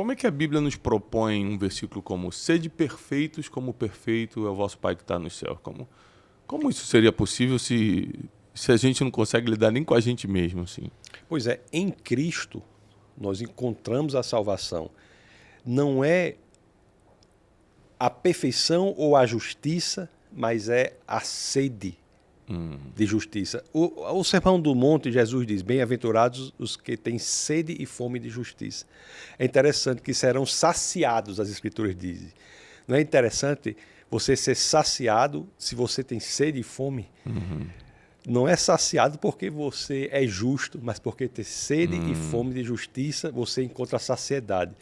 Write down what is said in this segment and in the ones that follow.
como é que a Bíblia nos propõe um versículo como sede perfeitos como perfeito é o vosso Pai que está no céu? Como isso seria possível se a gente não consegue lidar nem com a gente mesmo, assim? Pois é, em Cristo nós encontramos a salvação. Não é a perfeição ou a justiça, mas é a sede de justiça. O Sermão do Monte, Jesus diz, bem-aventurados os que têm sede e fome de justiça. É interessante que serão saciados, as Escrituras dizem. Não é interessante você ser saciado se você tem sede e fome? Não é saciado porque você é justo, mas porque ter sede e fome de justiça, você encontra a saciedade.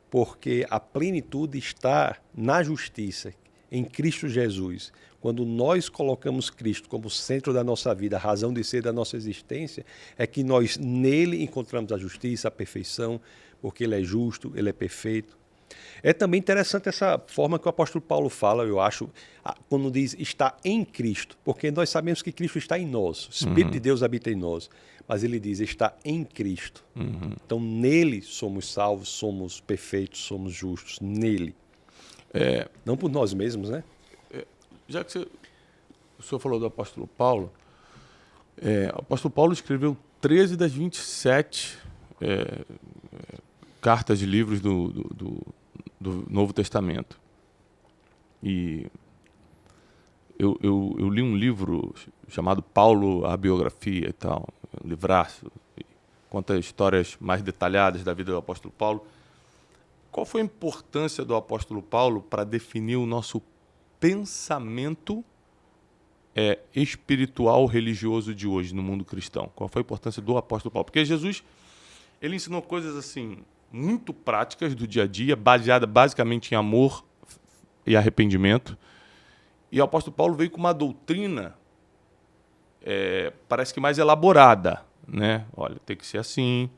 Porque a plenitude está na justiça, em Cristo Jesus. Quando nós colocamos Cristo como centro da nossa vida, a razão de ser da nossa existência, é que nós nele encontramos a justiça, a perfeição, porque ele é justo, ele é perfeito. É também interessante essa forma que o apóstolo Paulo fala, eu acho, quando diz está em Cristo, porque nós sabemos que Cristo está em nós, o Espírito de Deus habita em nós, mas ele diz está em Cristo. Então nele somos salvos, somos perfeitos, somos justos, nele. Não por nós mesmos, né? Já que o senhor falou do apóstolo Paulo, o apóstolo Paulo escreveu 13 das 27 cartas de livros do Novo Testamento. E eu li um livro chamado Paulo, a Biografia e tal, um livraço, conta histórias mais detalhadas da vida do apóstolo Paulo. Qual foi a importância do apóstolo Paulo para definir o nosso pensamento espiritual religioso de hoje no mundo cristão? Qual foi a importância do apóstolo Paulo? Porque Jesus, ele ensinou coisas assim muito práticas do dia a dia, baseada basicamente em amor e arrependimento. E o apóstolo Paulo veio com uma doutrina parece que mais elaborada, né? Olha, tem que ser assim.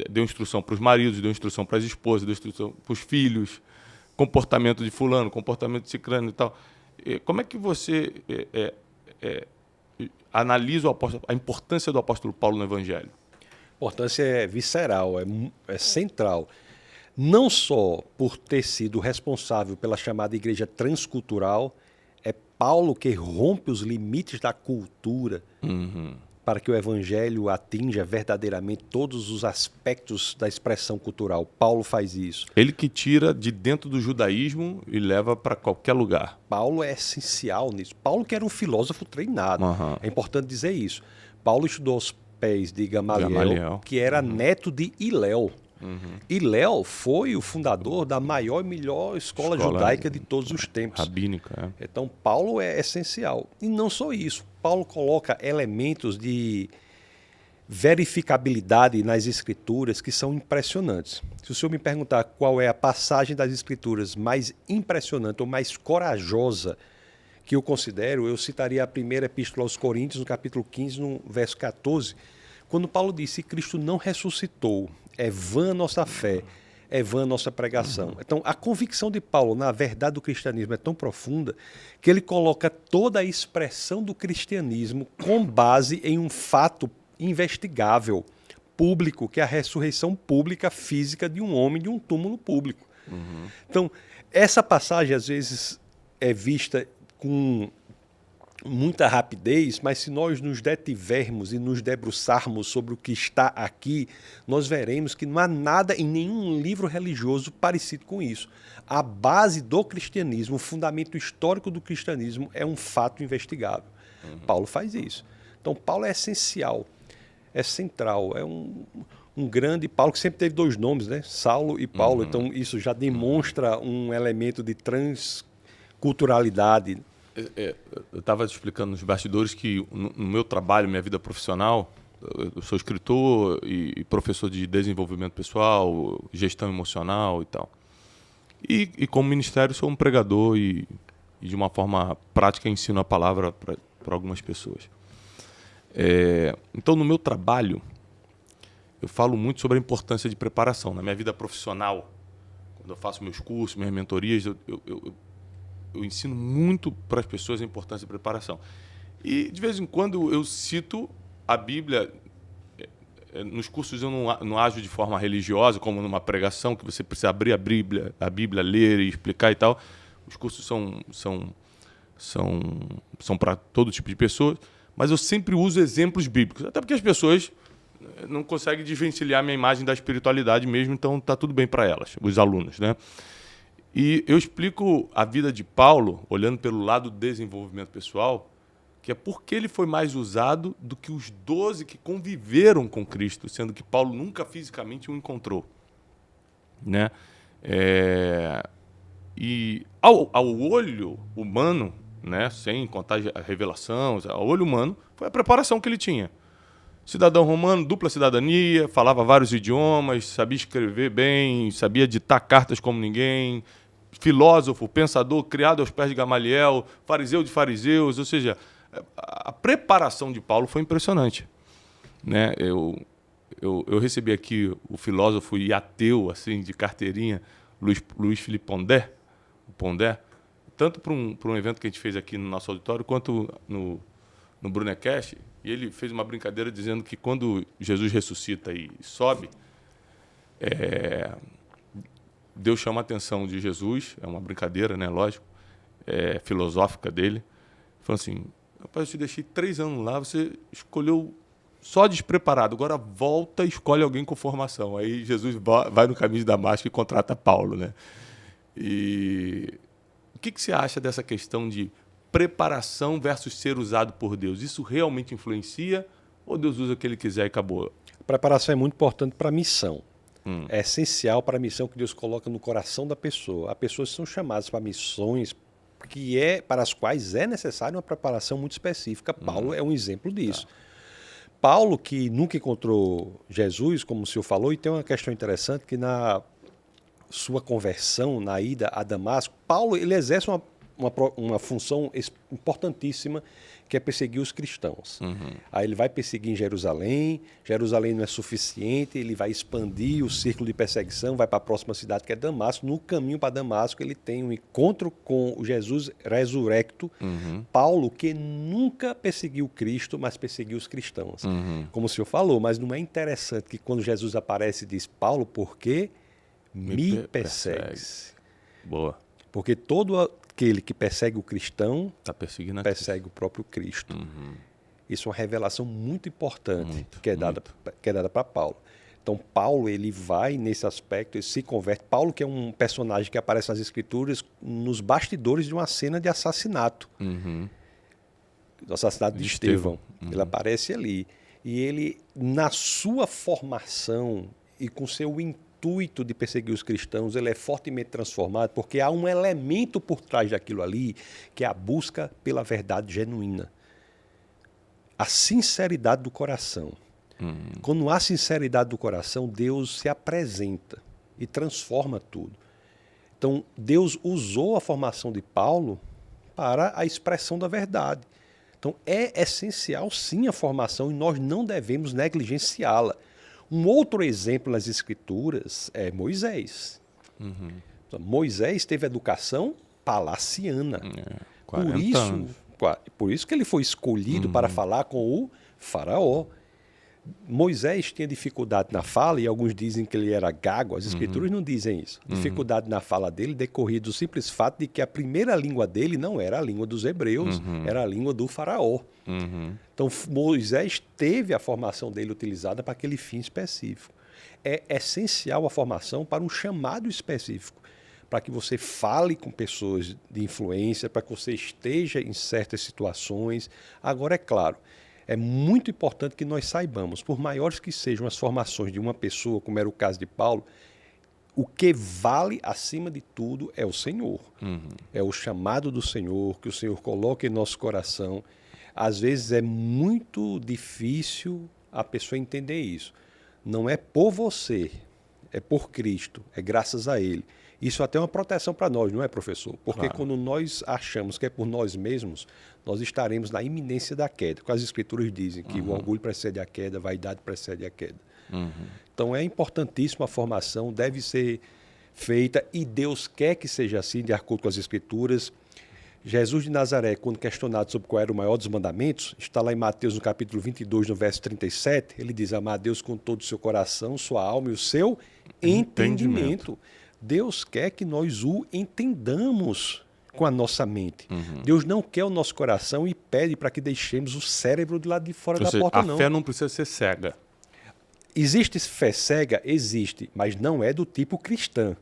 Deu instrução para os maridos, deu instrução para as esposas, deu instrução para os filhos, comportamento de fulano, comportamento de ciclano e tal. Como é que você analisa a importância do apóstolo Paulo no Evangelho? A importância é visceral, é central. Não só por ter sido responsável pela chamada igreja transcultural, é Paulo que rompe os limites da cultura para que o evangelho atinja verdadeiramente todos os aspectos da expressão cultural. Paulo faz isso. Ele que tira de dentro do judaísmo e leva para qualquer lugar. Paulo é essencial nisso. Paulo que era um filósofo treinado. É importante dizer isso. Paulo estudou aos pés de Gamaliel. Que era neto de Hilel. Hilel foi o fundador da maior e melhor escola judaica de todos os tempos. Rabínica. Então, Paulo é essencial. E não só isso. Paulo coloca elementos de verificabilidade nas escrituras que são impressionantes. Se o senhor me perguntar qual é a passagem das escrituras mais impressionante ou mais corajosa que eu considero, eu citaria a primeira epístola aos Coríntios, no capítulo 15, no verso 14, quando Paulo disse que Cristo não ressuscitou, é vã a nossa fé, é vã a nossa pregação. Então, a convicção de Paulo na verdade do cristianismo é tão profunda que ele coloca toda a expressão do cristianismo com base em um fato investigável, público, que é a ressurreição pública física de um homem de um túmulo público. Então, essa passagem às vezes é vista com muita rapidez, mas se nós nos detivermos e nos debruçarmos sobre o que está aqui, nós veremos que não há nada em nenhum livro religioso parecido com isso. A base do cristianismo, o fundamento histórico do cristianismo é um fato investigável. Paulo faz isso. Então, Paulo é essencial, é central, é um grande Paulo que sempre teve dois nomes, né? Saulo e Paulo. Então, isso já demonstra um elemento de transculturalidade. Eu estava explicando nos bastidores que no meu trabalho, minha vida profissional, eu sou escritor e professor de desenvolvimento pessoal, gestão emocional e tal. E como ministério sou um pregador e de uma forma prática ensino a palavra para algumas pessoas. Então no meu trabalho eu falo muito sobre a importância de preparação. Na minha vida profissional, quando eu faço meus cursos, minhas mentorias, eu ensino muito para as pessoas a importância de preparação. E, de vez em quando, eu cito a Bíblia nos cursos eu não ajo de forma religiosa, como numa pregação, que você precisa abrir a Bíblia, ler e explicar e tal. Os cursos são para todo tipo de pessoas, mas eu sempre uso exemplos bíblicos, até porque as pessoas não conseguem desvencilhar a minha imagem da espiritualidade mesmo, então está tudo bem para elas, os alunos, né? E eu explico a vida de Paulo, olhando pelo lado do desenvolvimento pessoal, que é porque ele foi mais usado do que os 12 que conviveram com Cristo, sendo que Paulo nunca fisicamente o encontrou, né? E ao olho humano, né, sem contar a revelação, ao olho humano, foi a preparação que ele tinha. Cidadão romano, dupla cidadania, falava vários idiomas, sabia escrever bem, sabia ditar cartas como ninguém, filósofo, pensador, criado aos pés de Gamaliel, fariseu de fariseus, ou seja, a preparação de Paulo foi impressionante, né? Eu recebi aqui o filósofo e ateu, assim, de carteirinha, Luiz Felipe Pondé, tanto para um evento que a gente fez aqui no nosso auditório, quanto no Brunecast, e ele fez uma brincadeira dizendo que quando Jesus ressuscita e sobe, Deus chama a atenção de Jesus, é uma brincadeira, né, lógico, filosófica dele, falou assim: rapaz, eu te deixei 3 anos lá, você escolheu só despreparado, agora volta e escolhe alguém com formação. Aí Jesus vai no caminho de Damasco e contrata Paulo, né? E o que você acha dessa questão de preparação versus ser usado por Deus? Isso realmente influencia ou Deus usa o que ele quiser e acabou? A preparação é muito importante para a missão. É essencial para a missão que Deus coloca no coração da pessoa. As pessoas são chamadas para missões para as quais é necessária uma preparação muito específica. Paulo é um exemplo disso. Paulo, que nunca encontrou Jesus, como o senhor falou, e tem uma questão interessante que na sua conversão, na ida a Damasco, Paulo ele exerce uma função importantíssima, que é perseguir os cristãos. Aí ele vai perseguir em Jerusalém, Jerusalém não é suficiente, ele vai expandir o círculo de perseguição, vai para a próxima cidade, que é Damasco. No caminho para Damasco, ele tem um encontro com o Jesus ressurrecto. Paulo, que nunca perseguiu Cristo, mas perseguiu os cristãos. Como o senhor falou, mas não é interessante que quando Jesus aparece, diz: Paulo, por que me persegues? Boa. Porque todo aquele que persegue o cristão persegue o próprio Cristo. Isso é uma revelação muito importante que é dada para Paulo. Então, Paulo ele vai nesse aspecto, ele se converte. Paulo, que é um personagem que aparece nas Escrituras nos bastidores de uma cena de assassinato. Do assassinato de Estevão. Ele aparece ali. E ele, na sua formação e com seu intuito de perseguir os cristãos, ele é fortemente transformado, porque há um elemento por trás daquilo ali, que é a busca pela verdade genuína. A sinceridade do coração. Quando há sinceridade do coração, Deus se apresenta e transforma tudo. Então, Deus usou a formação de Paulo para a expressão da verdade. Então, é essencial sim a formação e nós não devemos negligenciá-la. Um outro exemplo nas Escrituras é Moisés. Então, Moisés teve educação palaciana. 40 anos. Por isso que ele foi escolhido para falar com o faraó. Moisés tinha dificuldade na fala, e alguns dizem que ele era gago, as Escrituras não dizem isso. Dificuldade na fala dele decorria do simples fato de que a primeira língua dele não era a língua dos hebreus, era a língua do faraó. Então Moisés teve a formação dele utilizada para aquele fim específico. É essencial a formação para um chamado específico, para que você fale com pessoas de influência, para que você esteja em certas situações. Agora, é claro, é muito importante que nós saibamos, por maiores que sejam as formações de uma pessoa, como era o caso de Paulo, o que vale acima de tudo é o Senhor. É o chamado do Senhor, que o Senhor coloca em nosso coração. Às vezes é muito difícil a pessoa entender isso. Não é por você, é por Cristo, é graças a Ele. Isso até é uma proteção para nós, não é, professor? Porque quando nós achamos que é por nós mesmos, nós estaremos na iminência da queda. Porque as Escrituras dizem que o orgulho precede a queda, a vaidade precede a queda. Então é importantíssima a formação, deve ser feita, e Deus quer que seja assim, de acordo com as Escrituras. Jesus de Nazaré, quando questionado sobre qual era o maior dos mandamentos, está lá em Mateus, no capítulo 22, no verso 37, ele diz: amar a Deus com todo o seu coração, sua alma e o seu entendimento. Deus quer que nós o entendamos com a nossa mente. Deus não quer o nosso coração e pede para que deixemos o cérebro do lado de fora da porta, não. A fé não precisa ser cega. Existe fé cega? Existe, mas não é do tipo cristã.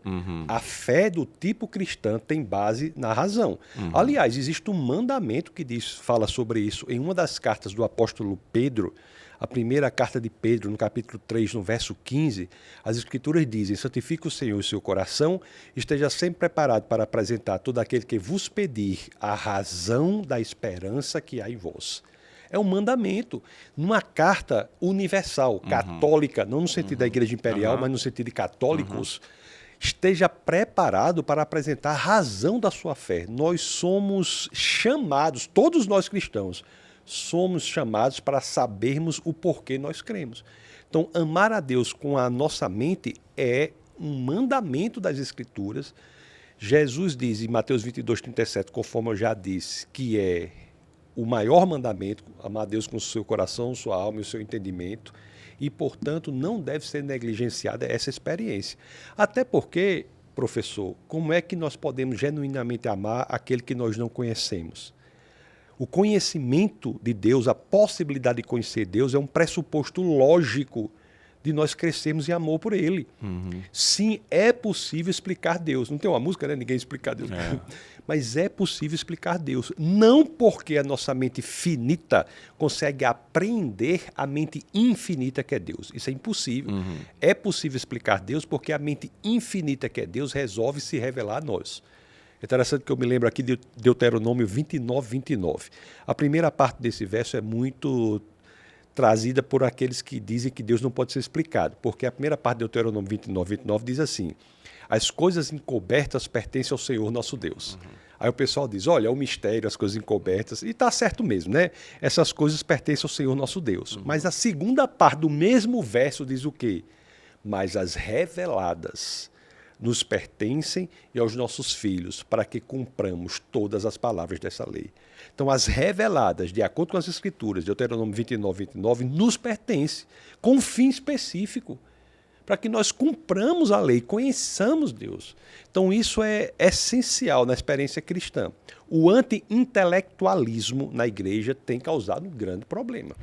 A fé do tipo cristã tem base na razão. Aliás, existe um mandamento que fala sobre isso em uma das cartas do apóstolo Pedro, a primeira carta de Pedro, no capítulo 3, no verso 15, as Escrituras dizem: santifique o Senhor o seu coração, esteja sempre preparado para apresentar todo aquele que vos pedir a razão da esperança que há em vós. É um mandamento, numa carta universal, católica, não no sentido da Igreja Imperial, mas no sentido de católicos. Esteja preparado para apresentar a razão da sua fé. Nós somos chamados, todos nós cristãos, somos chamados para sabermos o porquê nós cremos. Então, amar a Deus com a nossa mente é um mandamento das Escrituras. Jesus diz em Mateus 22, 37, conforme eu já disse, que é o maior mandamento, amar a Deus com o seu coração, sua alma e o seu entendimento, e, portanto, não deve ser negligenciada essa experiência. Até porque, professor, como é que nós podemos genuinamente amar aquele que nós não conhecemos? O conhecimento de Deus, a possibilidade de conhecer Deus é um pressuposto lógico de nós crescermos em amor por Ele. Sim, é possível explicar Deus. Não tem uma música, né? Ninguém explica Deus. Mas é possível explicar Deus. Não porque a nossa mente finita consegue apreender a mente infinita que é Deus. Isso é impossível. É possível explicar Deus porque a mente infinita que é Deus resolve se revelar a nós. É interessante que eu me lembro aqui de Deuteronômio 29, 29. A primeira parte desse verso é muito trazida por aqueles que dizem que Deus não pode ser explicado, porque a primeira parte de Deuteronômio 29, 29 diz assim: as coisas encobertas pertencem ao Senhor nosso Deus. Aí o pessoal diz: olha, é o mistério, as coisas encobertas, e está certo mesmo, né? Essas coisas pertencem ao Senhor nosso Deus. Mas a segunda parte do mesmo verso diz o quê? Mas as reveladas nos pertencem e aos nossos filhos, para que cumpramos todas as palavras dessa lei. Então, as reveladas, de acordo com as Escrituras, Deuteronômio 29, 29, nos pertence com um fim específico, para que nós cumpramos a lei, conheçamos Deus. Então, isso é essencial na experiência cristã. O anti-intelectualismo na igreja tem causado um grande problema.